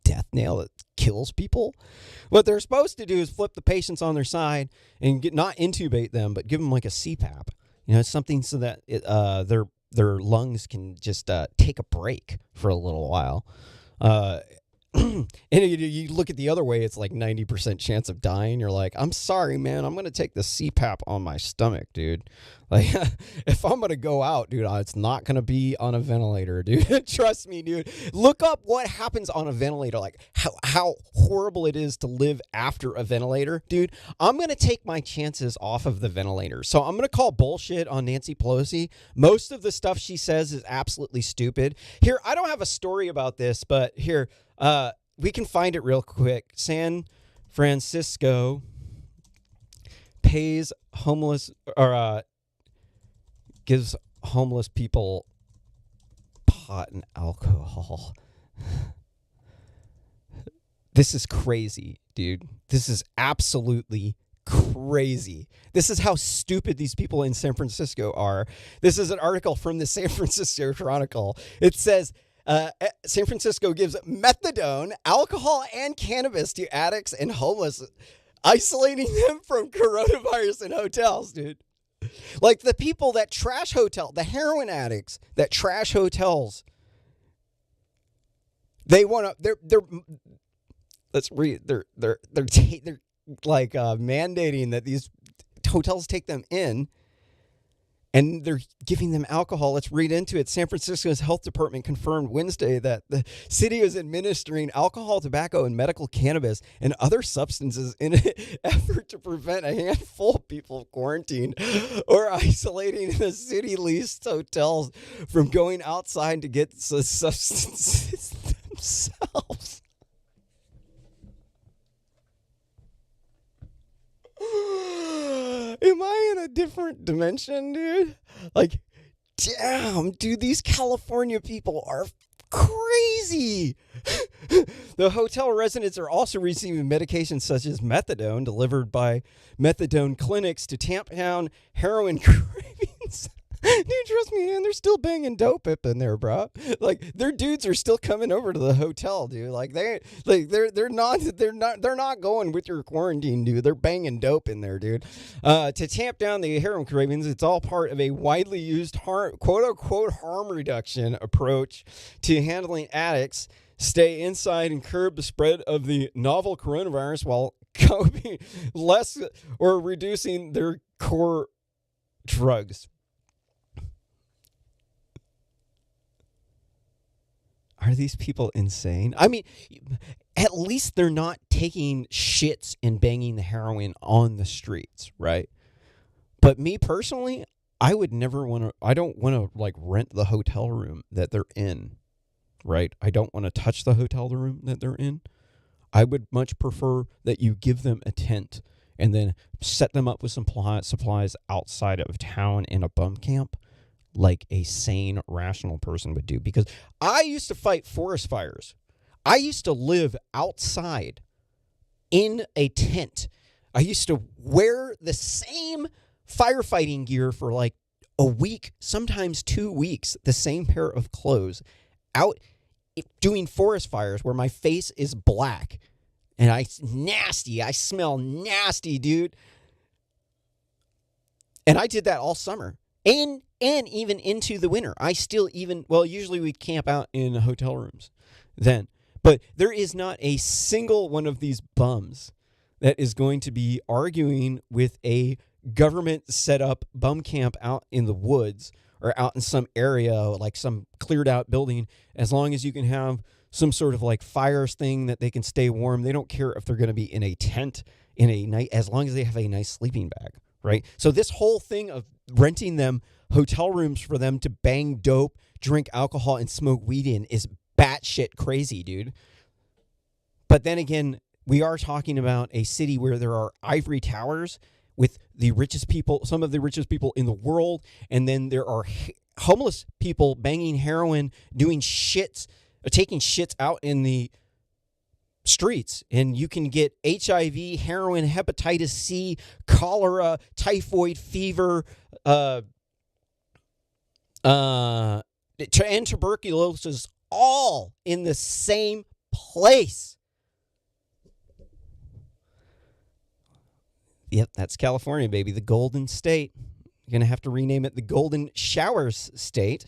death nail that kills people. What they're supposed to do is flip the patients on their side and not intubate them, but give them like a CPAP. You know, something so that their lungs can just take a break for a little while. And you look at the other way, it's like 90% chance of dying. You're like, I'm sorry, man. I'm going to take the CPAP on my stomach, dude. Like, if I'm going to go out, dude, it's not going to be on a ventilator, dude. Trust me, dude. Look up what happens on a ventilator, like how horrible it is to live after a ventilator, dude. I'm going to take my chances off of the ventilator. So I'm going to call bullshit on Nancy Pelosi. Most of the stuff she says is absolutely stupid. Here, I don't have a story about this, but here, we can find it real quick. San Francisco pays homeless or gives homeless people pot and alcohol. This is crazy, dude. This is absolutely crazy. This is how stupid these people in San Francisco are. This is an article from the San Francisco Chronicle. It says, San Francisco gives methadone, alcohol, and cannabis to addicts and homeless, isolating them from coronavirus in hotels, dude. Like the people that trash the heroin addicts that trash hotels. They want to. Let's read. They're like mandating that these hotels take them in. And they're giving them alcohol. Let's read into it. San Francisco's health department confirmed Wednesday that the city is administering alcohol, tobacco, and medical cannabis and other substances in an effort to prevent a handful of people quarantined or isolating the city-leased hotels from going outside to get the substances themselves. Am I in a different dimension, dude? Like, damn, dude, these California people are crazy. The hotel residents are also receiving medications such as methadone delivered by methadone clinics to tamp down heroin cravings. Dude, trust me, man, they're still banging dope up in there, bro. Like their dudes are still coming over to the hotel, dude. Like they're not going with your quarantine, dude. They're banging dope in there, dude. To tamp down the heroin cravings, it's all part of a widely used quote unquote harm reduction approach to handling addicts. Stay inside and curb the spread of the novel coronavirus while coping less or reducing their core drugs. Are these people insane? I mean, at least they're not taking shits and banging the heroin on the streets, right? But me personally, I would never want to, I don't want to like rent the hotel room that they're in, right? I don't want to touch the hotel room that they're in. I would much prefer that you give them a tent and then set them up with some supplies outside of town in a bum camp like a sane, rational person would do. Because I used to fight forest fires. I used to live outside in a tent. I used to wear the same firefighting gear for like a week, sometimes 2 weeks, the same pair of clothes out doing forest fires where my face is black and I smell nasty, dude. And I did that all summer and even into the winter. Usually we'd camp out in hotel rooms then, but there is not a single one of these bums that is going to be arguing with a government set up bum camp out in the woods or out in some area, like some cleared out building, as long as you can have some sort of like fires thing that they can stay warm. They don't care if they're going to be in a tent in a night, as long as they have a nice sleeping bag, right? So this whole thing of renting them hotel rooms for them to bang dope, drink alcohol, and smoke weed in is batshit crazy, dude. But then again, we are talking about a city where there are ivory towers with the richest people, some of the richest people in the world, and then there are homeless people banging heroin, doing shits, taking shits out in the streets, and you can get HIV, heroin, hepatitis C, cholera, typhoid fever, and tuberculosis, all in the same place. Yep, that's California, baby. The Golden State. You're going to have to rename it the Golden Showers State.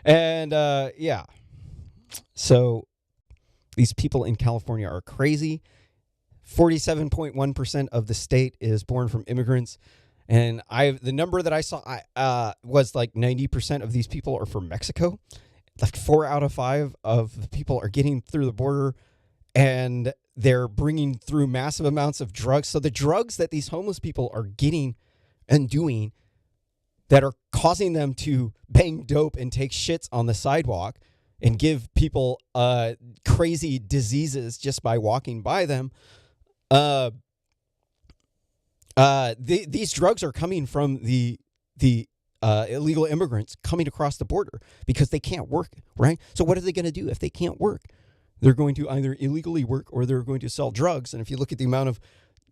And, yeah. So these people in California are crazy. 47.1% of the state is born from immigrants. And the number that I saw was like 90% of these people are from Mexico. Like 4 out of 5 of the people are getting through the border, and they're bringing through massive amounts of drugs. So the drugs that these homeless people are getting and doing that are causing them to bang dope and take shits on the sidewalk and give people crazy diseases just by walking by them. These drugs are coming from the illegal immigrants coming across the border because they can't work, right? So what are they going to do if they can't work? They're going to either illegally work or they're going to sell drugs. And if you look at the amount of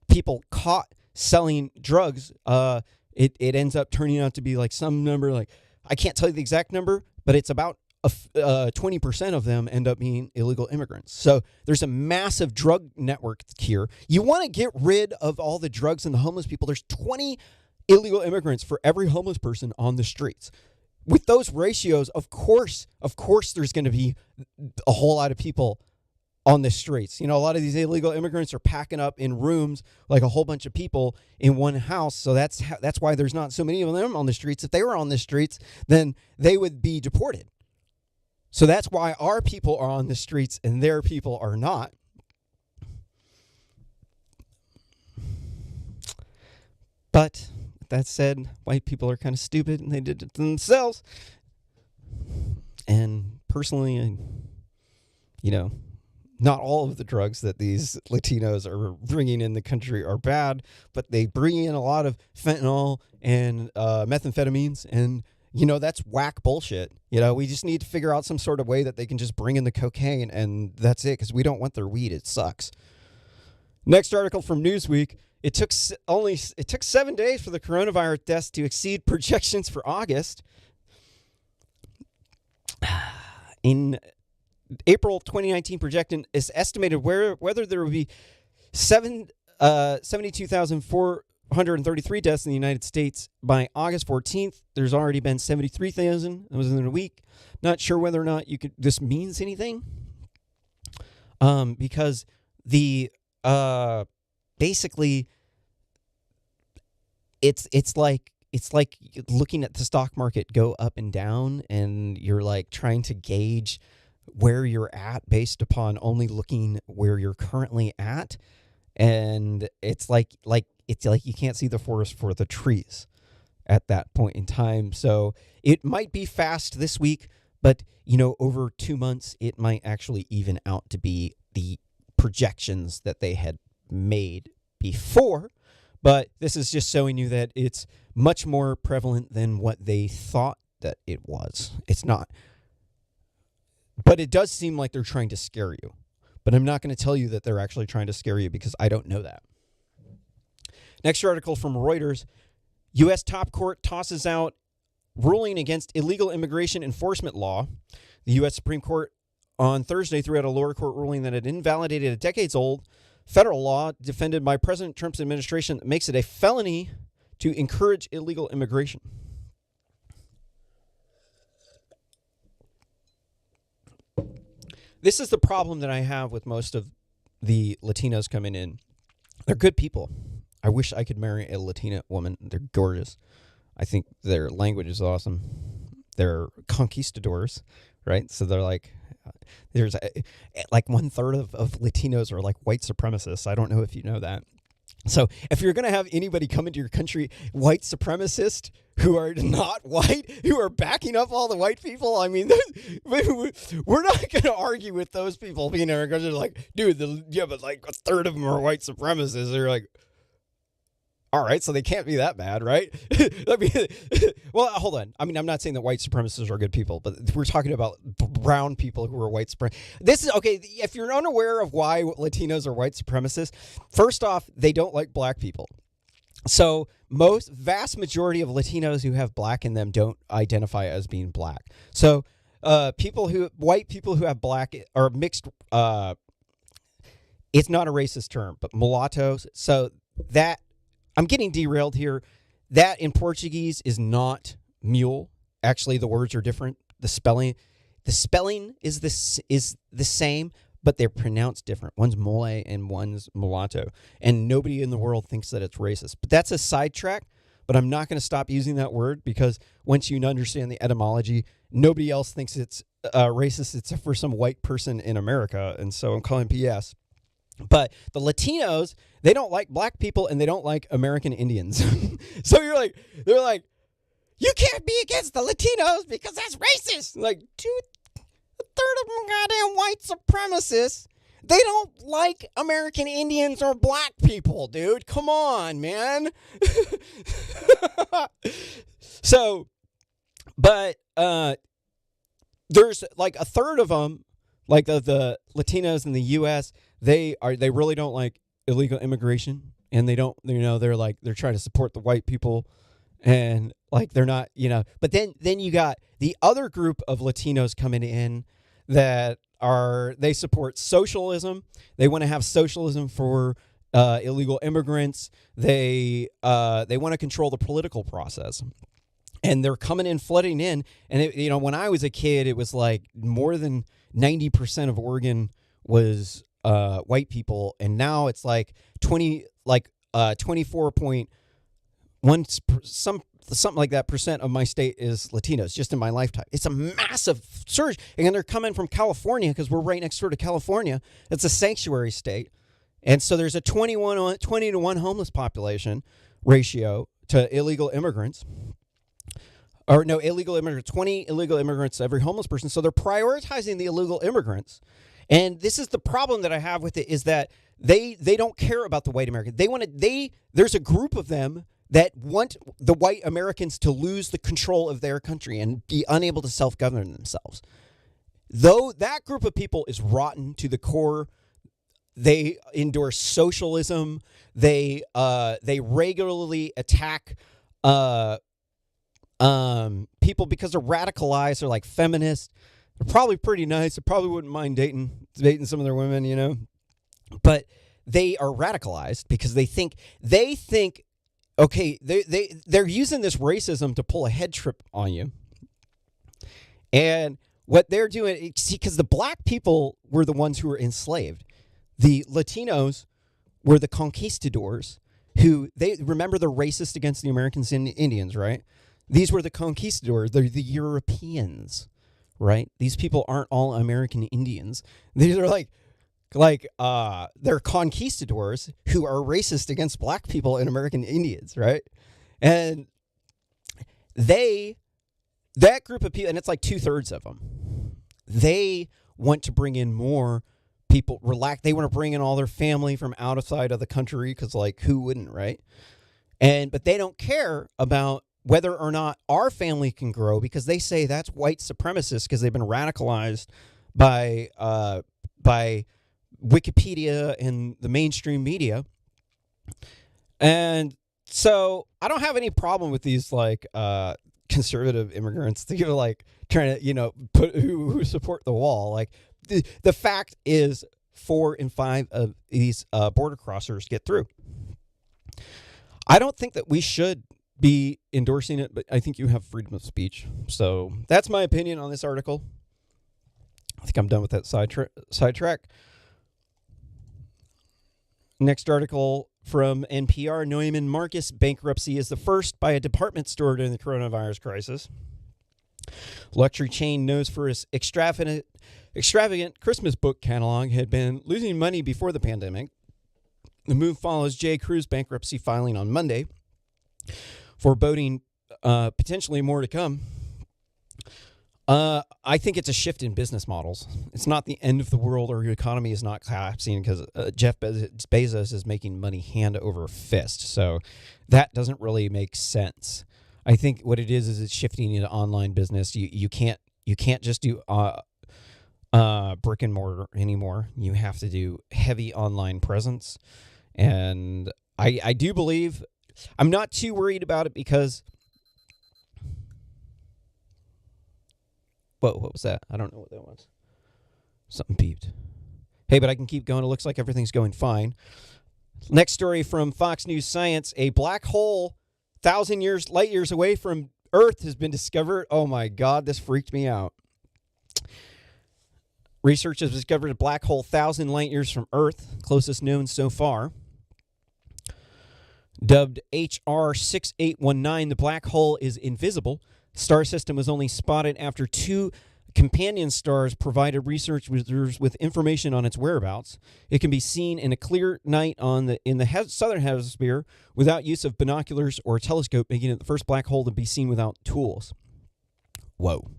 people caught selling drugs, it ends up turning out to be like some number, like I can't tell you the exact number, but it's about 20% of them end up being illegal immigrants. So there's a massive drug network here. You want to get rid of all the drugs and the homeless people. There's 20 illegal immigrants for every homeless person on the streets. With those ratios, of course, there's going to be a whole lot of people on the streets. You know, a lot of these illegal immigrants are packing up in rooms, like a whole bunch of people in one house. So that's why there's not so many of them on the streets. If they were on the streets, then they would be deported. So that's why our people are on the streets and their people are not. But that said, white people are kind of stupid and they did it to themselves. And personally, not all of the drugs that these Latinos are bringing in the country are bad, but they bring in a lot of fentanyl and methamphetamines, and that's whack bullshit. We just need to figure out some sort of way that they can just bring in the cocaine, and that's it, because we don't want their weed. It sucks. Next article from Newsweek. It took 7 days for the coronavirus deaths to exceed projections for August. In April 2019 projection is estimated whether there will be 72,433 deaths in the United States by August 14th. There's already been 73,000. That was in a week. Not sure whether or not this means anything. Because the basically it's like looking at the stock market go up and down, and you're like trying to gauge where you're at based upon only looking where you're currently at. And it's like it's like you can't see the forest for the trees at that point in time. So it might be fast this week, but over 2 months, it might actually even out to be the projections that they had made before. But this is just showing you that it's much more prevalent than what they thought that it was. It's not. But it does seem like they're trying to scare you. But I'm not going to tell you that they're actually trying to scare you because I don't know that. Next article from Reuters. U.S. top court tosses out ruling against illegal immigration enforcement law. The U.S. Supreme Court on Thursday threw out a lower court ruling that had invalidated a decades-old federal law defended by President Trump's administration that makes it a felony to encourage illegal immigration. This is the problem that I have with most of the Latinos coming in. They're good people. I wish I could marry a Latina woman. They're gorgeous. I think their language is awesome. They're conquistadors, right? So they're like, there's like 1/3 of Latinos are like white supremacists. I don't know if you know that. So if you're going to have anybody come into your country, white supremacists who are not white, who are backing up all the white people, I mean, we're not going to argue with those people being there because they're like, dude, but like 1/3 of them are white supremacists. They're like, all right, so they can't be that bad, right? I mean, well, hold on. I mean, I'm not saying that white supremacists are good people, but we're talking about brown people who are white supremacists. This is, okay, if you're unaware of why Latinos are white supremacists, first off, they don't like black people. So vast majority of Latinos who have black in them don't identify as being black. So white people who have black are mixed, it's not a racist term, but mulattoes. So that, I'm getting derailed here. That in Portuguese is not mule. Actually, the words are different. The spelling is the same, but they're pronounced different. One's mole and one's mulatto. And nobody in the world thinks that it's racist. But that's a sidetrack. But I'm not going to stop using that word because once you understand the etymology, nobody else thinks it's racist except for some white person in America. And so I'm calling BS. But the Latinos, they don't like black people and they don't like American Indians. So they're like, you can't be against the Latinos because that's racist. Like, 1/3 of them goddamn white supremacists. They don't like American Indians or black people, dude. Come on, man. So, but there's like 1/3 of them, like the Latinos in the U.S., they really don't like illegal immigration, and they're trying to support the white people, and like they're not, but then you got the other group of Latinos coming in that they support socialism. They want to have socialism for illegal immigrants. They want to control the political process. And they're coming in, flooding in. And, when I was a kid, it was like more than 90% of Oregon was white people. And now it's like 24.1, something like that percent of my state is Latinos just in my lifetime. It's a massive surge. And they're coming from California because we're right next door to California. It's a sanctuary state. And so there's a 20 to 1 homeless population ratio to illegal immigrants. Or no, illegal immigrants, 20 illegal immigrants to every homeless person. So they're prioritizing the illegal immigrants. And this is the problem that I have with it, is that they don't care about the white American. There's a group of them that want the white Americans to lose the control of their country and be unable to self-govern themselves. Though that group of people is rotten to the core. They endorse socialism. They regularly attack people because they're radicalized. They're like feminists. They're probably pretty nice. I probably wouldn't mind dating some of their women, but they are radicalized because they think okay, they're using this racism to pull a head trip on you. And what they're doing, because the black people were the ones who were enslaved. The Latinos were the conquistadors who, remember they're racist against the Americans and Indians, right? These were the conquistadors. They're the Europeans, right? These people aren't all American Indians. These are like Like, they're conquistadors who are racist against black people and American Indians, right? And that group of people, and it's like 2/3 of them, they want to bring in more people. They want to bring in all their family from outside of the country because, like, who wouldn't, right? But they don't care about whether or not our family can grow because they say that's white supremacist because they've been radicalized by Wikipedia and the mainstream media. And so I don't have any problem with these like conservative immigrants like trying to put who support the wall. Like the fact is 4 in 5 of these border crossers get through. I don't think that we should be endorsing it, but I think you have freedom of speech. So that's my opinion on this article. I think I'm done with that sidetrack. Next article from NPR, Neiman Marcus bankruptcy is the first by a department store during the coronavirus crisis. Luxury chain known for its extravagant Christmas book catalog had been losing money before the pandemic. The move follows J. Crew's bankruptcy filing on Monday, foreboding potentially more to come. I think it's a shift in business models. It's not the end of the world or your economy is not collapsing because Jeff Bezos is making money hand over fist. So that doesn't really make sense. I think what it is it's shifting into online business. You can't just do brick and mortar anymore. You have to do heavy online presence. And I do believe I'm not too worried about it because what was that? I don't know what that was. Something beeped. Hey, but I can keep going. It looks like everything's going fine. Next story from Fox News Science. A black hole 1,000 light years away from Earth has been discovered. Oh my God, this freaked me out. Research has discovered a black hole 1,000 light years from Earth, closest known so far. Dubbed HR 6819, the black hole is invisible. Star system was only spotted after 2 companion stars provided researchers with information on its whereabouts. It can be seen in a clear night in the southern hemisphere without use of binoculars or a telescope, making it the first black hole to be seen without tools. Whoa.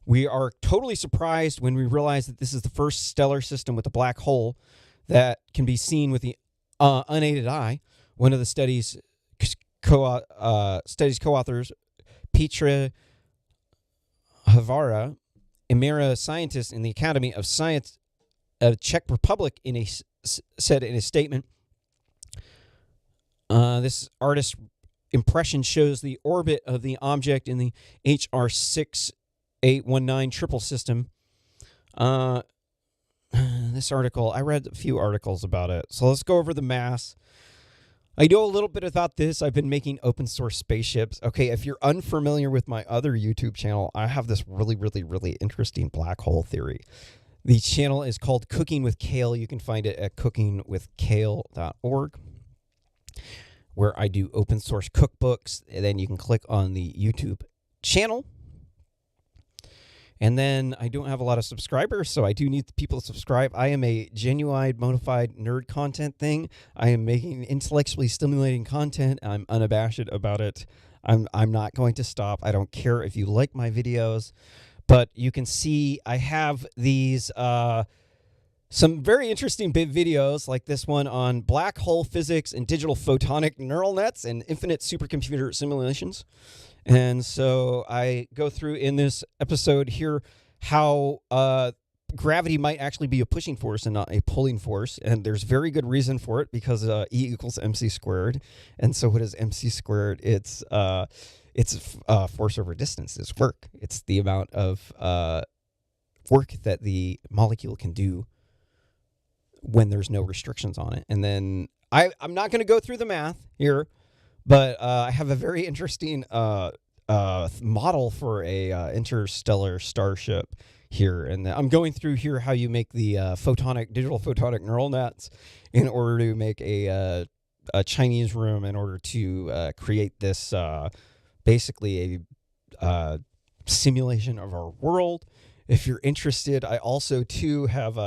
We are totally surprised when we realize that this is the first stellar system with a black hole that can be seen with the unaided eye. One of the study's co-authors, Petra Havara, Emera scientist in the Academy of Science of Czech Republic, said in a statement, this artist's impression shows the orbit of the object in the HR 6819 triple system. This article, I read a few articles about it, so let's go over the mass. I know a little bit about this. I've been making open source spaceships. Okay, if you're unfamiliar with my other YouTube channel, I have this really, really, really interesting black hole theory. The channel is called Cooking with Kale. You can find it at cookingwithkale.org, where I do open source cookbooks. And then you can click on the YouTube channel. And then I don't have a lot of subscribers, so I do need people to subscribe. I am a genuine, bona fide nerd content thing. I am making intellectually stimulating content. I'm unabashed about it. I'm not going to stop. I don't care if you like my videos. But you can see I have these some very interesting big videos like this one on black hole physics and digital photonic neural nets and infinite supercomputer simulations. And so I go through in this episode here how gravity might actually be a pushing force and not a pulling force. And there's very good reason for it because E equals mc squared. And so what is mc squared? It's force over distance. It's work. It's the amount of work that the molecule can do when there's no restrictions on it. And then I'm not going to go through the math here, but I have a very interesting model for a interstellar starship here. And I'm going through here how you make the digital photonic neural nets in order to make a Chinese room in order to create this basically a simulation of our world. If you're interested, I also too have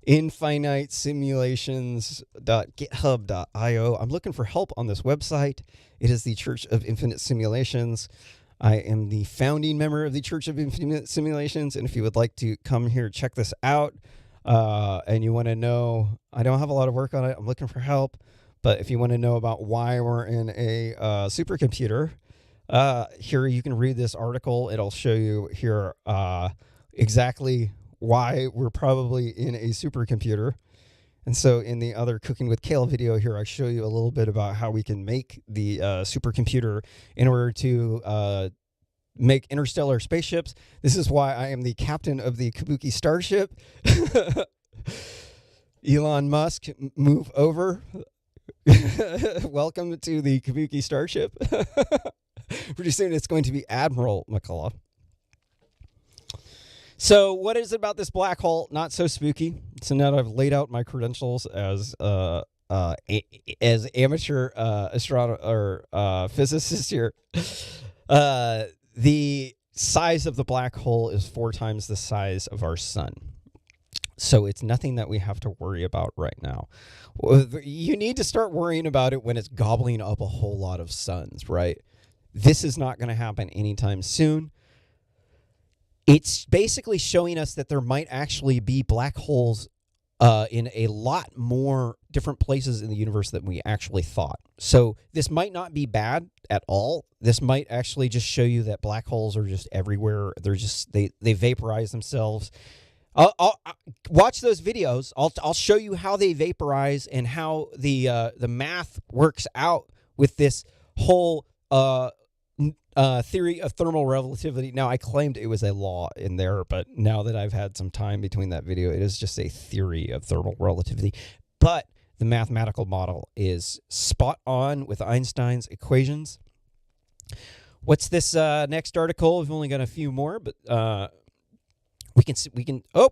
infinitesimulations.github.io. I'm looking for help on this website. It is the Church of Infinite Simulations. I am the founding member of the Church of Infinite Simulations, and if you would like to come here, check this out, and you want to know, I don't have a lot of work on it. I'm looking for help, but if you want to know about why we're in a supercomputer, here you can read this article. It'll show you here exactly why we're probably in a supercomputer. And so in the other Cooking with Kale video here, I show you a little bit about how we can make the supercomputer in order to make interstellar spaceships. This is why I am the captain of the Kabuki Starship. Elon Musk, move over. Welcome to the Kabuki Starship. Pretty soon it's going to be Admiral McCullough. So what is it about this black hole? Not so spooky. So now that I've laid out my credentials as amateur astronomer or physicist here, the size of the black hole is 4 times the size of our sun. So it's nothing that we have to worry about right now. You need to start worrying about it when it's gobbling up a whole lot of suns, right? This is not going to happen anytime soon. It's basically showing us that there might actually be black holes in a lot more different places in the universe than we actually thought. So this might not be bad at all. This might actually just show you that black holes are just everywhere. They're just they vaporize themselves. I'll watch those videos. I'll show you how they vaporize and how the math works out with this whole theory of thermal relativity. Now, I claimed it was a law in there, but now that I've had some time between that video, it is just a theory of thermal relativity. But the mathematical model is spot on with Einstein's equations. What's this next article? We've only got a few more, but we can. Oh.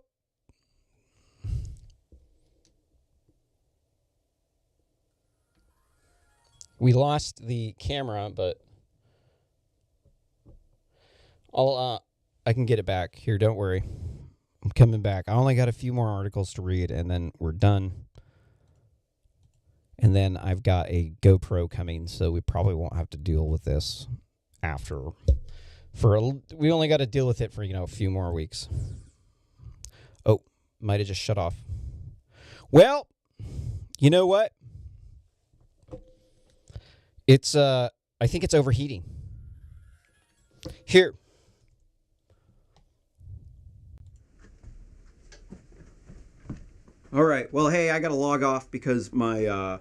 We lost the camera, but I can get it back. Here, don't worry. I'm coming back. I only got a few more articles to read, and then we're done. And then I've got a GoPro coming, so we probably won't have to deal with this after. We only got to deal with it for, a few more weeks. Oh, might have just shut off. Well, you know what? It's I think it's overheating. Here. All right. Well, hey, I got to log off because my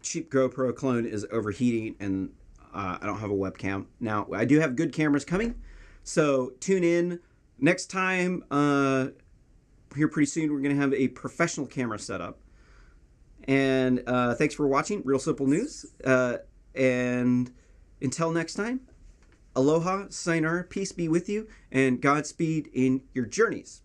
cheap GoPro clone is overheating, and I don't have a webcam. Now, I do have good cameras coming, so tune in next time. Here pretty soon, we're going to have a professional camera setup. And thanks for watching Real Simple News. And until next time, aloha, sayonara, peace be with you, and Godspeed in your journeys.